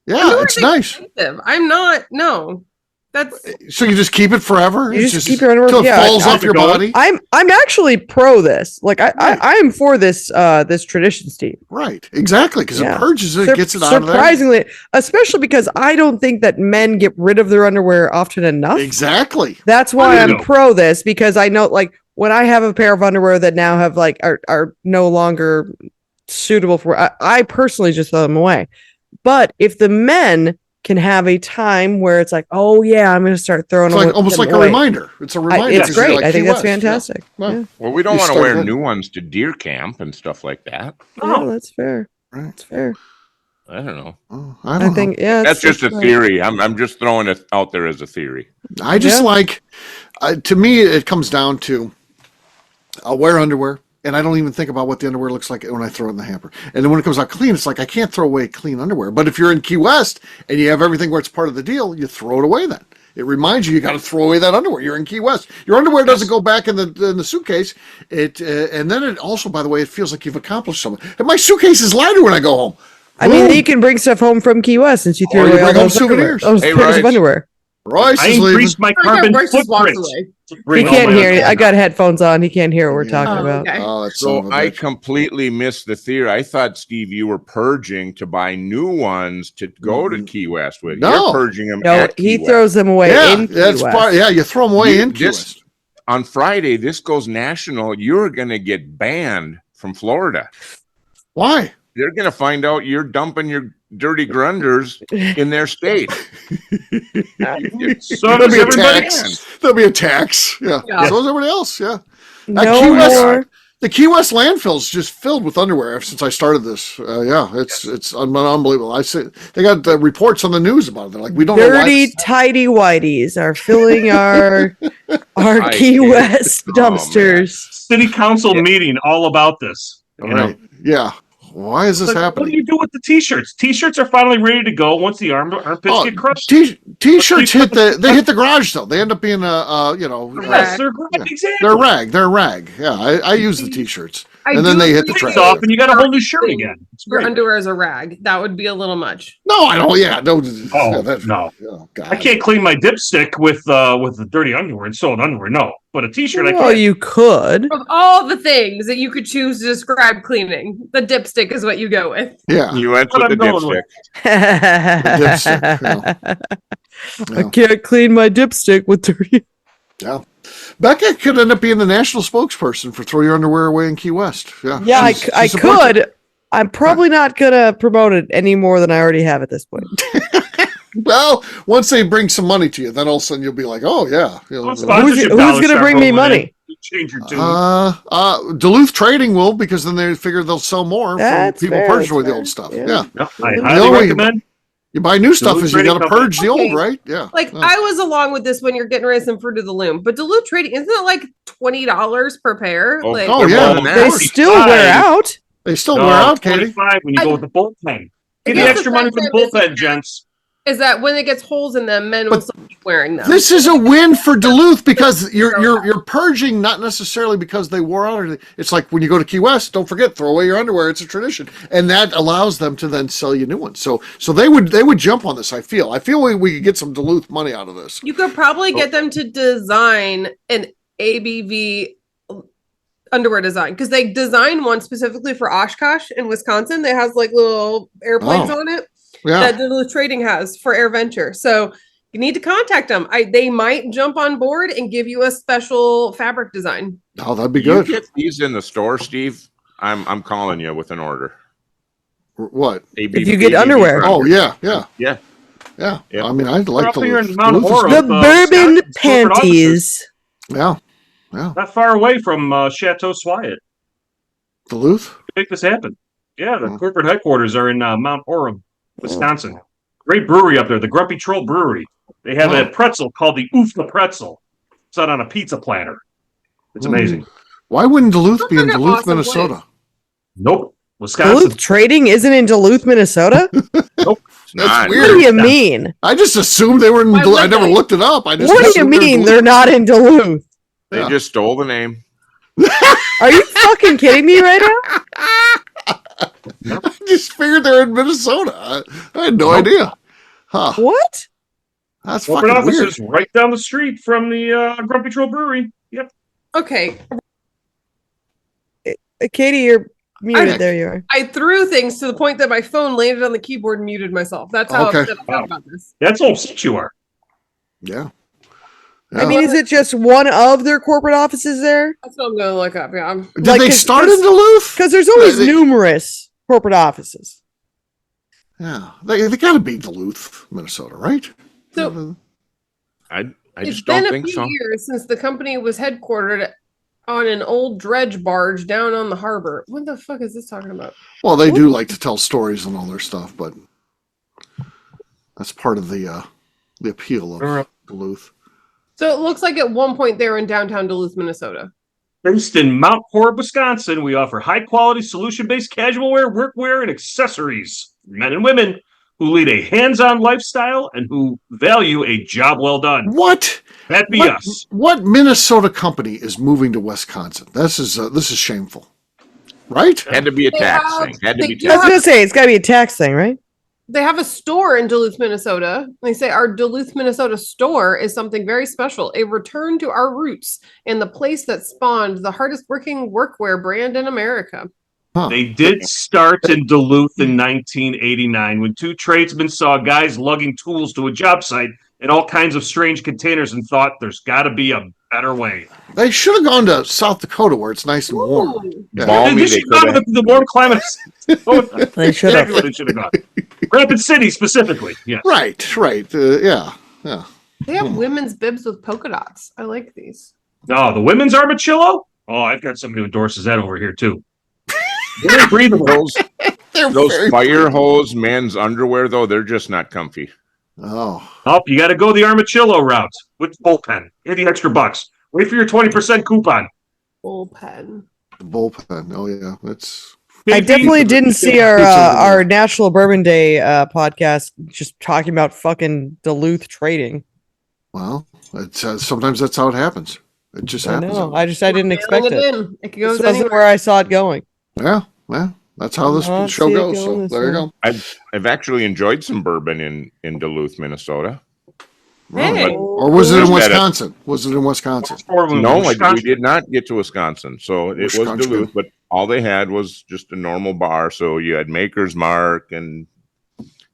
Yeah, it's nice. I'm not. No, that's So you just keep it forever? You It's just keep your underwear. until it Yeah, falls off your body? I'm actually pro this. Like I am for this this tradition, Steve. Right. Exactly. Because Yeah. it purges it, gets it out of there. Surprisingly, especially because I don't think that men get rid of their underwear often enough. Exactly. That's why I'm know. pro this, because I know, like, when I have a pair of underwear that now have like are no longer suitable for, I personally just throw them away. But if the men can have a time where it's like, oh yeah, I'm going to start throwing It's like almost like a reminder. It's a reminder. It's 'cause you're great. like I think Key that's West. Yeah. fantastic. Well, Yeah. Well, we don't You want to start wear then. new ones to deer camp and stuff like that. Yeah, that's fair. Right. That's fair. I don't know. Oh, I I don't know. think That's just a right. theory. I'm just throwing it out there as a theory. I just Yeah. like, to me, it comes down to I'll wear underwear, and I don't even think about what the underwear looks like when I throw it in the hamper. And then when it comes out clean, it's like I can't throw away clean underwear. But if you're in Key West and you have everything where it's part of the deal, you throw it away then. It reminds you got to throw away that underwear. You're in Key West. Your underwear doesn't go back in the suitcase. And then it also, by the way, it feels like you've accomplished something. And my suitcase is lighter when I go home. I mean, Boom. you can bring stuff home from Key West since you threw Or you away all bring home those underwear, souvenirs. those Hey, pairs of Royce. underwear. Royce I is leaving. increased my like carbon Royce just walks footprint. away. to He bring all can't my hear it. underwear I got headphones on. He can't hear what we're talking Oh, about. okay. Oh, that's son of So a I bitch. completely missed the theory. I thought, Steve, you were purging to buy new ones to go to Key West with. No. You're purging them No, at he Key throws them away Yeah, in Key that's West. part. Yeah, you throw them away You- in Key this- West. On Friday, this goes national. You're going to get banned from Florida. Why? They're going to find out you're dumping your dirty grunders in their state. So There'll does be a everybody tax. else. There'll be a tax. Yeah. Yeah. So is everybody else. Yeah. No Key West- more. The Key West landfill's just filled with underwear since I started this. Yeah, it's unbelievable. I see they got reports on the news about it. They're like, we don't know why. Dirty, tidy whities are filling our I Key can't- West Oh, man. dumpsters. City council meeting all about this. All You know? right. Yeah. Why is this Like, what do happening? you do with the t-shirts? T-shirts are finally ready to go once the armpits get crushed. T-shirts hit the garage though. They end up being Yes, they're great. yeah. Exactly. they're rag. Yeah, I use the T-shirts, I and then do they hit the agree. trash. It's off, and you got a whole new shirt again. It's Your great. underwear is a rag. That would be a little much. No, I don't. Yeah, no. Oh, yeah, that- no. Oh, God. I can't clean my dipstick with the dirty underwear and sewn underwear. No, but a t-shirt I Well, can. you could. Of all the things that you could choose to describe cleaning, the dipstick is what you go with. Yeah. You went What with the I'm going with. dipstick. I can't clean my dipstick with dirty. Yeah. Becca could end up being the national spokesperson for Throw Your Underwear Away in Key West. Yeah. Yeah, I She supports it. could. I'm probably not gonna promote it any more than I already have at this point. Well, once they bring some money to you, then all of a sudden you'll be like, oh, yeah. Well, Who's sponsorship who's dollars gonna start bring me rolling money? in. You change your tune. Duluth Trading will, because then they figure they'll sell more from That's people fair, purchasing that's with the fair. old stuff. Yeah. Yeah. No, I The highly only way- recommend. You buy new stuff Duluth is you Trading got to Company. purge the old, Okay. right? Yeah. Like Yeah. I was along with this when you're getting rid of some fruit of the loom, but Duluth Trading isn't it like $20 per pair? Oh, Like, Oh, yeah. Well, They still wear out. They still No, wear out, Katie. 25 when you go with the bullpen. Get the guess extra the money for the fact that bullpen, gents. is that when it gets holes in them, men will But still keep wearing them. This is a win for Duluth because you're purging not necessarily because they wore out. Or it's like when you go to Key West, don't forget throw away your underwear. It's a tradition, and that allows them to then sell you new ones. So they would jump on this. I feel we could get some Duluth money out of this. You could probably get them to design an ABV underwear design because they designed one specifically for Oshkosh in Wisconsin that has like little airplanes Oh. on it Yeah. that Duluth Trading has for AirVenture. So you need to contact them. They might jump on board and give you a special fabric design. Oh, that'd be good. You get these in the store, Steve. I'm calling you with an order. What? If you get underwear. Oh, yeah. Yep. I mean, I'd like to Here in Duluth. Mount Duluth is- Oro. The bourbon Scott, corporate panties. Yeah. Not far away from Chateau Swyatt. Duluth? Make this happen. Yeah, the Hmm. corporate headquarters are in Mount Orem, Wisconsin. Great brewery up there, the Grumpy Troll Brewery. They have a pretzel called the Oof the Pretzel. It's out on a pizza platter. It's amazing. Why wouldn't Duluth be in What an Duluth, awesome Minnesota? place. Nope. Wisconsin. Duluth Trading isn't in Duluth, Minnesota? Nope. It's not. What do you mean? I just assumed they were in Why Duluth. would I never they? looked it up. I just What do you assumed they were in mean Duluth. they're not in Duluth? They Yeah. just stole the name. Are you fucking kidding me right now? I just figured they're in Minnesota. I had no idea. Huh. What? That's Corporate fucking weird. offices right down the street from the Grumpy Troll Brewery. Yep. Okay. Katie, you're muted. Okay. There you are. I threw things to the point that my phone landed on the keyboard and muted myself. That's how Okay. upset I felt about this. That's how upset you are. Yeah. I mean, is it just one of their corporate offices there? That's what I'm going to look up. Yeah. Did like, they 'cause- start 'cause- in Duluth? Because there's always They- numerous corporate offices. Yeah. They got to be Duluth, Minnesota, right? So I it's just been don't a think few so. years since the company was headquartered on an old dredge barge down on the harbor. What the fuck is this talking about? Well, they do like to tell stories and all their stuff, but that's part of the appeal of Duluth. So it looks like at one point they were in downtown Duluth, Minnesota. Based in Mount Horeb, Wisconsin, we offer high-quality, solution-based casual wear, workwear, and accessories for men and women who lead a hands-on lifestyle and who value a job well done. What? That'd be What, us. what Minnesota company is moving to Wisconsin? This is shameful, right? Had to be a They tax have- thing. Had to they be do I was tax. going to say, it's got to be a tax thing, right? They have a store in Duluth, Minnesota. They say our Duluth, Minnesota store is something very special, a return to our roots and the place that spawned the hardest working workwear brand in America. Huh. They did start in Duluth in 1989 when two tradesmen saw guys lugging tools to a job site in all kinds of strange containers and thought there's got to be a better way. They should have gone to South Dakota where it's nice and warm. Ooh. Yeah. Balmy, They they should have gone coulda- to the warm climate. They should have. Exactly what they should have gone. Rapid City specifically. Yes. Right. Yeah. They have women's bibs with polka dots. I like these. No, the women's armachillo. Oh, I've got somebody who endorses that over here too. Very breathable. Those very fire hose men's underwear, though, they're just not comfy. Oh, Oh, you got to go the armachillo route with bullpen. Pay the extra bucks. Wait for your 20% coupon. Bullpen. the bullpen. Oh yeah, that's I definitely didn't see our National Bourbon Day podcast just talking about fucking Duluth trading. well. It's sometimes that's how it happens. It just I happens. know. I didn't expect Mailing it. in. It This goes wasn't anywhere. where I saw it going. Yeah. That's how this I show see it goes. going So this there you way. go. I've actually enjoyed some bourbon in Duluth, Minnesota. Hey. Or was it in Just had it. Wisconsin? Was it in Wisconsin? No, we did not get to Wisconsin. So it was Wisconsin. Duluth, but all they had was just a normal bar. So you had Maker's Mark and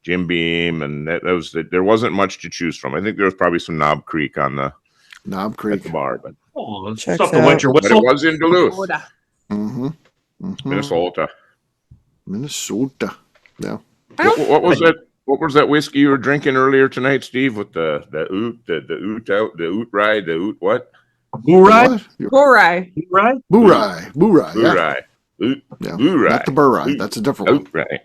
Jim Beam, and that was it. There wasn't much to choose from. I think there was probably some Knob Creek on the Knob at Creek. the bar, but Oh, it's Checks something to wet out. your it whistle. was in Duluth, Soda. Mm-hmm. Minnesota. Minnesota. Yeah. What was that? What was that whiskey you were drinking earlier tonight, Steve? With the oot rye, the oot what? Blue rye? What? Gorai. Blue rye? Boo-rye. Boo-rye. Blue Yeah. rye. Oot, Yeah. blue rye. Not the burr rye. That's a different one. Oot rye. A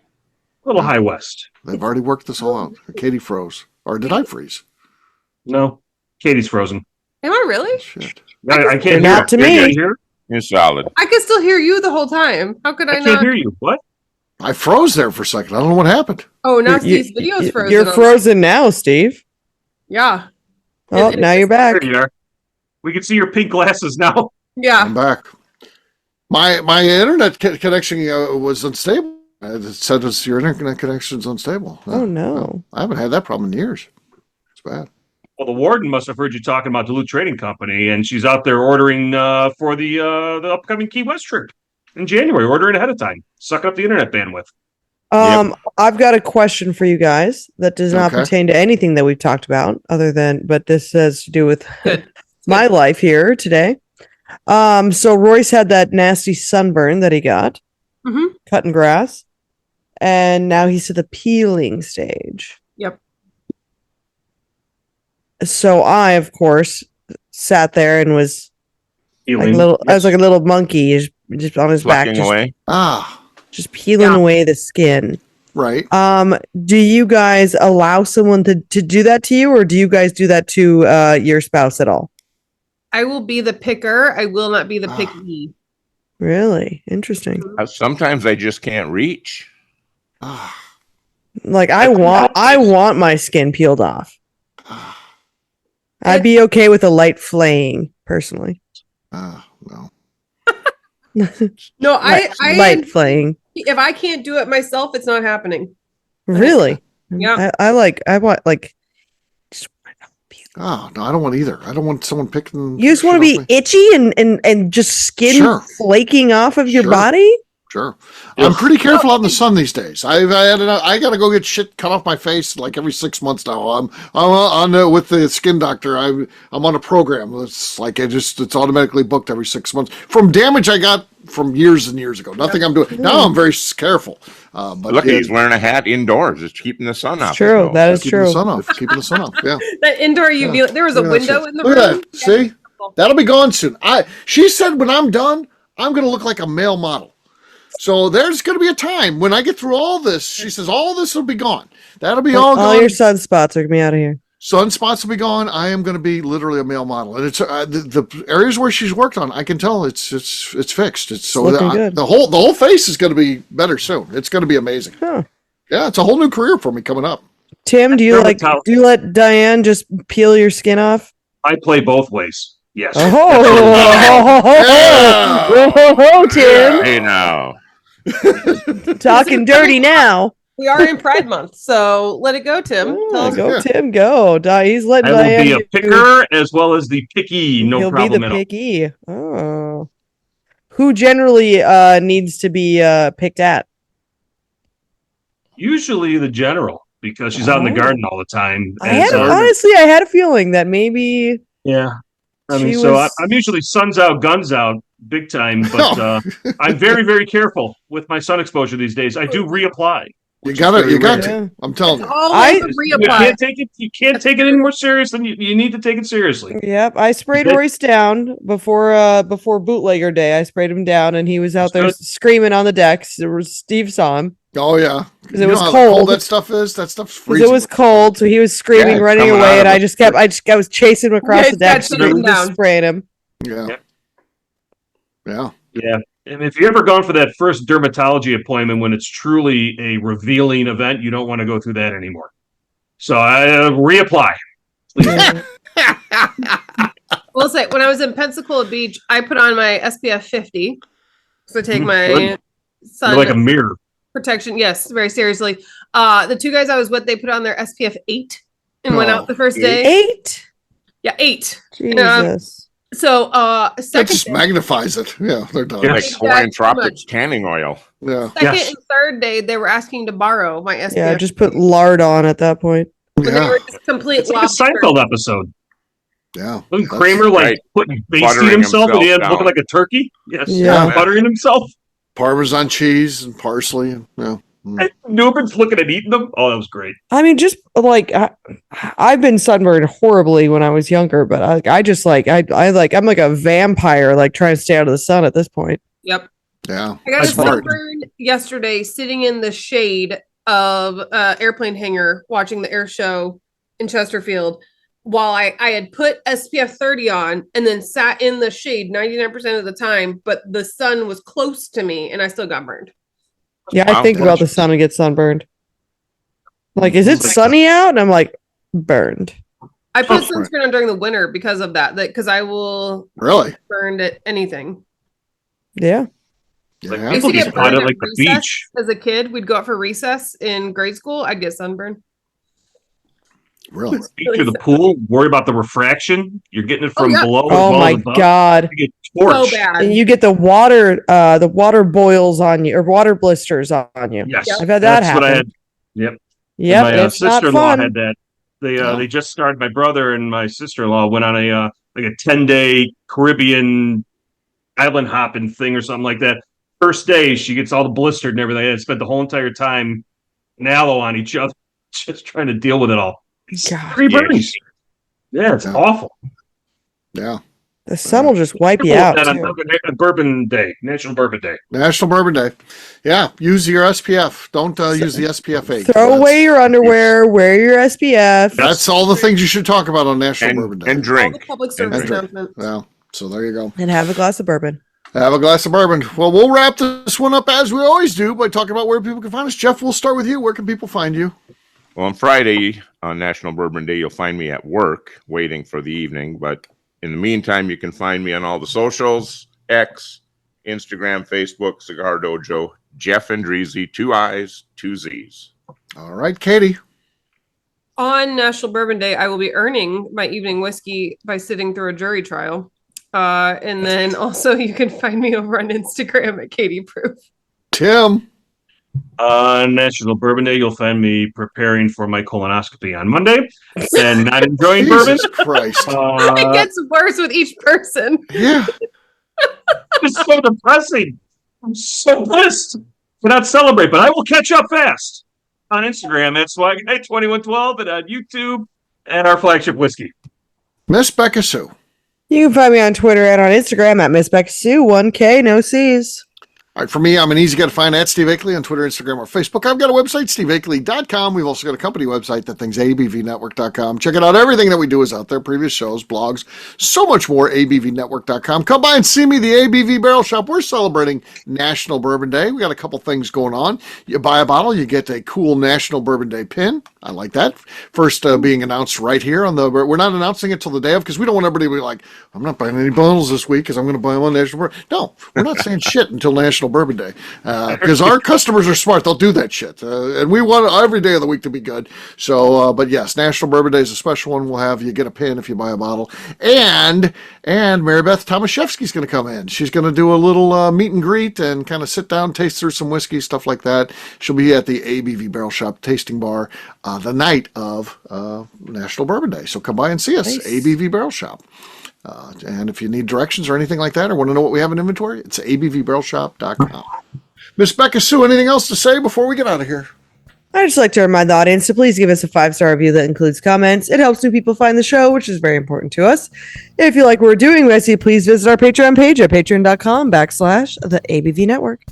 little high west. They've already worked this all out. Katie froze. Or did I freeze? No. Katie's frozen. Am I really? Shit. I can't hear. Not to You me. can't hear? You're solid. I can still hear you the whole time. How could I, I can't not? hear you. What? I froze there for a second. I don't know what happened. Oh, now You- Steve's video's frozen. You're on- frozen now, Steve. Yeah. Oh, It- now you're back. There you are. We can see your pink glasses now. Yeah. I'm back. My internet connection was unstable. It said your internet connection's unstable. Oh no. I haven't had that problem in years. It's bad. Well, the warden must have heard you talking about Duluth Trading Company, and she's out there ordering for the upcoming Key West trip in January, ordering ahead of time, sucking up the internet bandwidth. I've got a question for you guys that does not pertain to anything that we've talked about but this has to do with my life here today. So Royce had that nasty sunburn that he got cutting grass, and now he's at the peeling stage. Yep. So I, of course, sat there and was Peeling. I was like a little monkey just on his back, just peeling away the skin. Right. Do you guys allow someone to do that to you, or do you guys do that to your spouse at all? I will be the picker. I will not be the picky. Really? Interesting. Sometimes I just can't reach. Like I want my skin peeled off. I'd be okay with a light flaying, personally. No. No, I light flaying. If I can't do it myself, it's not happening. Really? Yeah. I want like. Oh no, I don't want either. I don't want someone picking. You just want to be itchy and just skin flaking off of your body. Sure. I'm pretty careful out in the sun these days. I got to go get shit cut off my face like every 6 months now. I'm on with the skin doctor. I'm on a program. It's like it's automatically booked every 6 months from damage I got from years and years ago. Nothing I'm doing now. I'm very careful. But look, he's wearing a hat indoors. It's keeping the sun off. True, that is true. Keeping the sun off. Yeah. That indoor UV. There was a window in the room. That. See, that'll be gone soon. She said when I'm done, I'm going to look like a male model. So there's going to be a time when I get through all this. She says all this will be gone. That'll be all gone. All your sunspots are going to be out of here. Sunspots will be gone. I am going to be literally a male model, and it's the areas where she's worked on. I can tell it's fixed. It's so good. The whole face is going to be better soon. It's going to be amazing. Huh. Yeah, it's a whole new career for me coming up. Tim, do you let Diane just peel your skin off? I play both ways. Yes. Tim. Hey now. Talking dirty now. We are in Pride Month, so let it go, Tim. Tim, go. He's letting Diane. I will be a picker as well as the picky. No problem at all. He'll be the picky. Oh. Who generally needs to be picked at? Usually the general, because she's out in the garden all the time. Honestly, I had a feeling that maybe. Yeah. I'm usually suns out, guns out, big time, but I'm very, very careful with my sun exposure these days. I do reapply. You got to. I'm telling you. Reapply. You can't take it any more serious than you need to take it seriously. Yep, I sprayed Royce down before bootlegger day. I sprayed him down, and he was out there screaming on the decks. Steve saw him. Oh yeah, because it was how cold. That stuff is. That stuff's freezing. It was cold, so he was screaming, running away, and I was chasing him across the decks and just spraying him. Yeah. And if you've ever gone for that first dermatology appointment when it's truly a revealing event, you don't want to go through that anymore. So I reapply. Well, say when I was in Pensacola Beach, I put on my SPF 50. So I take my sun like a mirror protection. Yes, very seriously. The two guys I was with, they put on their SPF 8 and went out the first day. 8? Yeah, 8. Jesus. So that just magnifies it. Yeah, they're done. Like Hawaiian Tropics tanning oil. Yeah. Second and third day, they were asking to borrow my SPF. Yeah, just put lard on at that point. They were just complete. It's like a Seinfeld episode. Yeah. Wasn't Kramer putting basting himself and he had looking like a turkey? Yes. Yeah. Buttering himself. Parmesan cheese and parsley. And, And Newman's looking at eating them. Oh, that was great. I mean, just like I've been sunburned horribly when I was younger, but I'm like a vampire, like trying to stay out of the sun at this point. Yep. Yeah. I got a sunburn yesterday sitting in the shade of airplane hangar watching the air show in Chesterfield while I had put SPF 30 on and then sat in the shade 99% of the time, but the sun was close to me and I still got burned. Yeah, I think about the sun and get sunburned. Like, is it sunny out? And I'm like, burned. I put sunscreen on during the winter because of that. Because I will burned at anything. Yeah. I used to get burned at the beach as a kid. We'd go out for recess in grade school. I'd get sunburned. Really? Speak through the pool. Worry about the refraction. You're getting it from below. As Oh well my as above. God. You get So torched. bad. And you get the water boils on you, or water blisters on you. Yes, I've had that that's happen. what I had. Yep. Yep, My it's not sister-in-law fun. had that. Yeah. They just started. My brother and my sister-in-law went on a 10-day Caribbean island hopping thing or something like that. First day, she gets all the blistered and everything. And spent the whole entire time aloe on each other, just trying to deal with it all. God. 3 burns. Yeah, it's awful. Yeah. The sun will just wipe you out. That on Too. Bourbon Day, National Bourbon Day. National Bourbon Day. Yeah. Use your SPF. Don't use the SPF 8. Throw away your underwear. Wear your SPF. That's all the things you should talk about on National Bourbon Day. And drink. All the public service announcements. Yeah. So there you go. And have a glass of bourbon. Have a glass of bourbon. Well, we'll wrap this one up as we always do by talking about where people can find us. Jeff, we'll start with you. Where can people find you? Well, on Friday, on National Bourbon Day, you'll find me at work waiting for the evening. But in the meantime, you can find me on all the socials, X, Instagram, Facebook, Cigar Dojo, Jeff Andreezy, 2 I's, 2 Z's. All right, Katie. On National Bourbon Day, I will be earning my evening whiskey by sitting through a jury trial. And then also you can find me over on Instagram at Katie Proof. Tim. On National Bourbon Day, you'll find me preparing for my colonoscopy on Monday and not enjoying bourbon. Jesus Christ. It gets worse with each person. Yeah. It's so depressing. I'm so pissed. Cannot celebrate, but I will catch up fast on Instagram at SwagGuy2112 and on YouTube and our flagship whiskey. Miss Beka Sue. You can find me on Twitter and on Instagram at Miss Beka Sue, 1K, no C's. All right, for me, I'm an easy guy to find at Steve Akeley on Twitter, Instagram, or Facebook. I've got a website, steveakeley.com. We've also got a company website, that thing's abvnetwork.com. Check it out. Everything that we do is out there. Previous shows, blogs, so much more, abvnetwork.com. Come by and see me, the ABV Barrel Shop. We're celebrating National Bourbon Day. We got a couple things going on. You buy a bottle, you get a cool National Bourbon Day pin. I like that. First being announced right here on the, we're not announcing it till the day of because we don't want everybody to be like, I'm not buying any bottles this week because I'm going to buy them on National Bourbon. No, we're not saying shit until National Bourbon Day because our customers are smart. They'll do that shit. And we want every day of the week to be good. So, but yes, National Bourbon Day is a special one. We'll have you get a pin if you buy a bottle. And Mary Beth Tomaszewski's going to come in. She's going to do a little meet and greet and kind of sit down, taste through some whiskey, stuff like that. She'll be at the ABV Barrel Shop tasting bar the night of National Bourbon Day. So come by and see us, Nice. ABV Barrel Shop. And if you need directions or anything like that or want to know what we have in inventory, it's abvbarrelshop.com. Miss Beka Sue, anything else to say before we get out of here? I'd just like to remind the audience to please give us a 5-star review that includes comments. It helps new people find the show, which is very important to us. If you like what we're doing, please visit our Patreon page at patreon.com/the ABV Network.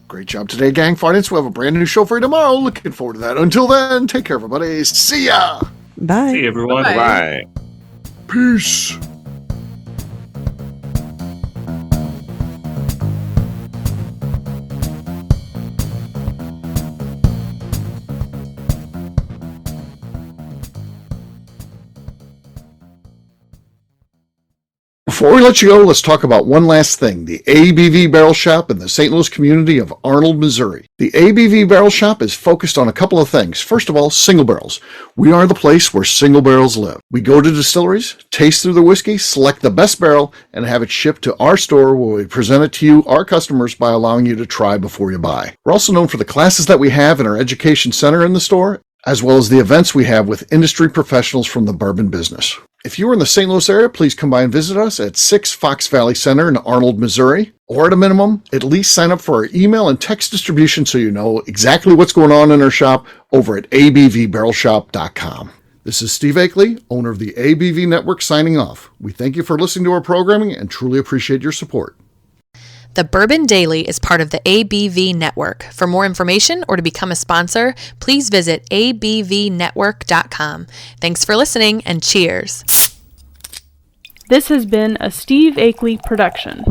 Great job today, gang. Finance. We'll have a brand new show for you tomorrow. Looking forward to that. Until then, take care, everybody. See ya. Bye. See you, everyone. Bye. Bye. Peace. Before we let you go, let's talk about one last thing. The ABV Barrel Shop in the St. Louis community of Arnold, Missouri. The ABV Barrel Shop is focused on a couple of things. First of all, single barrels. We are the place where single barrels live. We go to distilleries, taste through the whiskey, select the best barrel, and have it shipped to our store where we present it to you, our customers, by allowing you to try before you buy. We're also known for the classes that we have in our education center in the store, as well as the events we have with industry professionals from the bourbon business. If you are in the St. Louis area, please come by and visit us at 6 Fox Valley Center in Arnold, Missouri. Or at a minimum, at least sign up for our email and text distribution so you know exactly what's going on in our shop over at abvbarrelshop.com. This is Steve Akeley, owner of the ABV Network, signing off. We thank you for listening to our programming and truly appreciate your support. The Bourbon Daily is part of the ABV Network. For more information or to become a sponsor, please visit abvnetwork.com. Thanks for listening and cheers. This has been a Steve Akeley production.